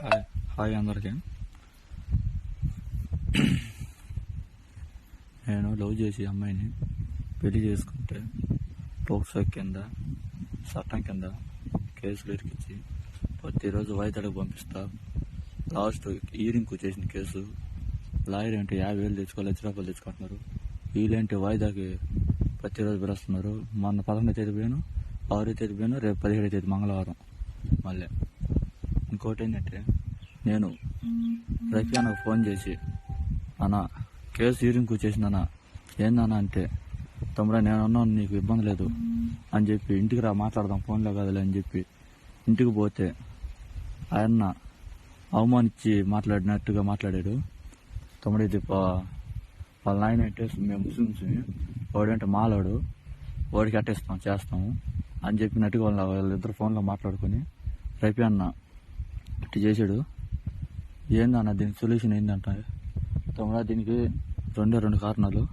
Hi hi అందరికీ. నేను love చేసి అమ్మాయిని పెళ్లి చేసుకుంటే పోక్సో కింద చట్టం కింద కేసులు ఇరికించి ప్రతిరోజు వాయిదాలకు పంపిస్తా. లాస్ట్ ఈరింగ్కు చేసిన కేసు లాయర్ అంటే 50,000 తెచ్చుకో, ₹1,00,000 తెచ్చుకుంటున్నారు. వీళ్ళేంటి వాయిదాకి ప్రతిరోజు పిలుస్తున్నారు. మొన్న 11వ తేదీ పోయాను, 6వ తేదీ పోయాను, రేపు 17వ తేదీ మంగళవారం. మళ్ళీ ఇంకోటి ఏంటంటే, నేను రఫీ అన్నకు ఫోన్ చేసి, అన్న కేసు ఈరింగ్కు చేసిందన్నా ఏందన్నా అంటే, తమ్ముడా నేనున్నాను, నీకు ఇబ్బంది లేదు అని చెప్పి ఇంటికి రా మాట్లాడదాం ఫోన్లో కదలే అని చెప్పి ఇంటికి పోతే ఆయన అవమానించి మాట్లాడినట్టుగా మాట్లాడాడు. తమ్ముడు ఇది వాళ్ళ నాయన అంటే మేము ముస్లిమ్స్, వాడంటే మాలాడు, వాడికి అట్టేస్తాం చేస్తాము అని చెప్పినట్టుగా వాళ్ళిద్దరు ఫోన్లో మాట్లాడుకొని రఫీ అన్న ఇట్లా చేశాడు. ఏందన్న దీనికి సొల్యూషన్ ఏంటంటే, తమ్ముడా దీనికి రెండు కారణాలు.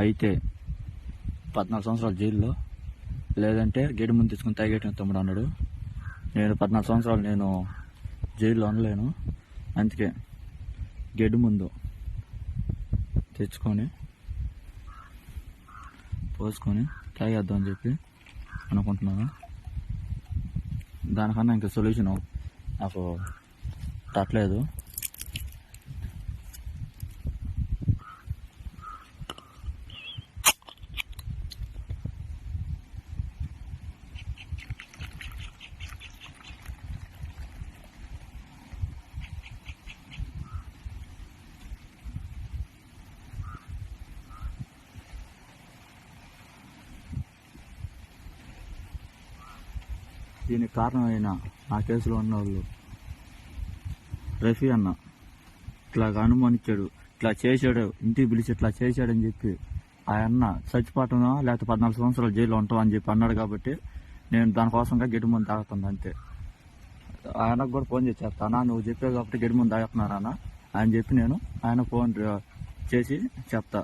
అయితే 14 సంవత్సరాలు జైల్లో, లేదంటే గేటు ముందు తీసుకుని తాగేయటం తమ్ముడు అన్నాడు. నేను 14 సంవత్సరాలు నేను జైల్లో ఉండలేను, అందుకే గేటు ముందు తెచ్చుకొని పోసుకొని తాగేద్దాం అని చెప్పి అనుకుంటున్నాను. దానికన్నా ఇంకా సొల్యూషన్ నాకు తట్టలేదు. దీనికి కారణమైన ఆ కేసులో ఉన్న వాళ్ళు రఫీ అన్న ఇట్లా అనుమానించాడు, ఇట్లా చేశాడు, ఇంటికి పిలిచి ఇట్లా చేశాడని చెప్పి ఆ అన్న చచ్చిపోవటమా లేకపోతే 14 సంవత్సరాలు జైల్లో ఉంటాం అని చెప్పి అన్నాడు. కాబట్టి నేను దానికోసంగా గెడి ముందు తాగుతుంది అంతే. ఆయనకు కూడా ఫోన్ చేసి చెప్తానా, నువ్వు చెప్పావు కాబట్టి గెడి ముందు తాగుతున్నారా అని చెప్పి నేను ఆయన ఫోన్ చేసి చెప్తా.